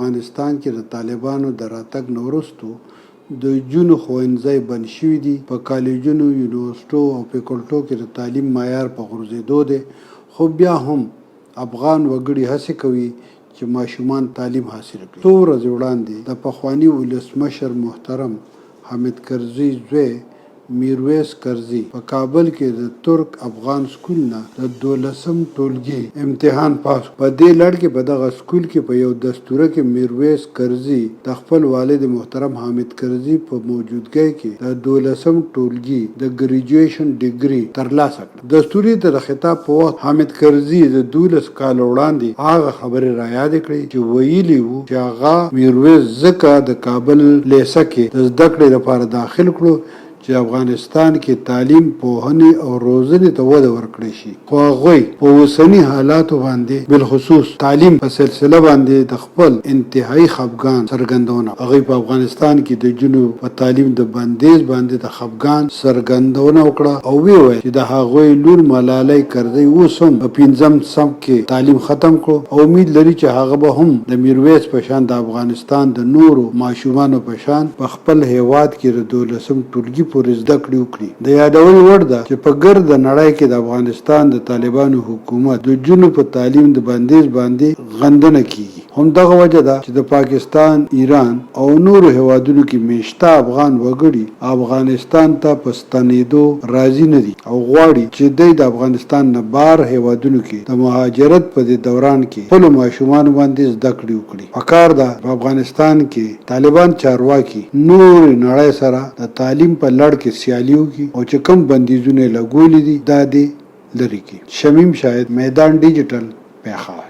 افغانستان کې د طالبانو د راتګ نه وروستو د جونو ښوونځي بند شوي دي. په کالجونو، یونیورسټو او فیکلټو کې د تعلیم معیار په غورځېدو دی، خو بیا هم افغان وګړي هڅې کوي چې ماشومان تعلیم حاصل کړي. څو ورځې وړاندې د پخواني ولسمشر محترم حامد کرزي زوی میرویس کرزي په کابل کې د ترک افغان سکول نه د 12م ټولګي امتحان پاس. په دې لړ کې په دغه سکول کې په یو دستوره کې میرویس کرزي د خپل والد محترم حامد کرزي په موجودګۍ کې د 12م ټولګي د ګریجویشن ډیګري ترلاسه کړه. دستوري ته د خطاب په وخت حامد کرزي د 12 کال وړاندې هغه خبرې را یاد کړې چې ویلي وو چې هغه میرویس ځکه د کابل لیسه کې د زده کړې لپاره داخل کړو چې افغانستان کې تعلیم، پوهنې او روزنې ته وده ورکړی شي. خو هغوی په اوسني حالاتو باندې بالخصوص تعلیم په سلسله باندې د خپل انتهایی خفګان څرګندونه. هغوی په افغانستان کې د جنوب په تعلیم د بندیز باندې د خفګان څرګندونه وکړه او وویل چې د هغوی لور ملالۍ کرزي اوس هم په 5م صنف کې تعلیم ختم کړو او امید لري چې هغه به هم د میرویس په شان د افغانستان د نورو ماشومانو په شان په خپل هیواد کې د 12م ټولګي پورې زده کړې وکړي. د یادولو وړ ده چې په ګرد نړۍ کې د افغانستان د طالبانو حکومت د جنوب په تعلیم د بندیز باندې غندنه کیږي. همدغه وجه ده چې د پاکستان، ایران او نورو هیوادونو کې میشته افغان وګړي افغانستان ته په ستنېدو راضي نه دي او غواړي چې دوی د افغانستان نه بهر هیوادونو کې د مهاجرت په دې دوران کې خپلو ماشومانو باندې زده کړې وکړي. پکار ده په افغانستان کې طالبان چارواکي نور نړۍ سره د تعلیم په لړ کې سیالي وکړي او چې کوم بندیزونه لګولي دي دا دې لرې کړي. شمیم شاهد، میدان ډیجیټل، پیښور.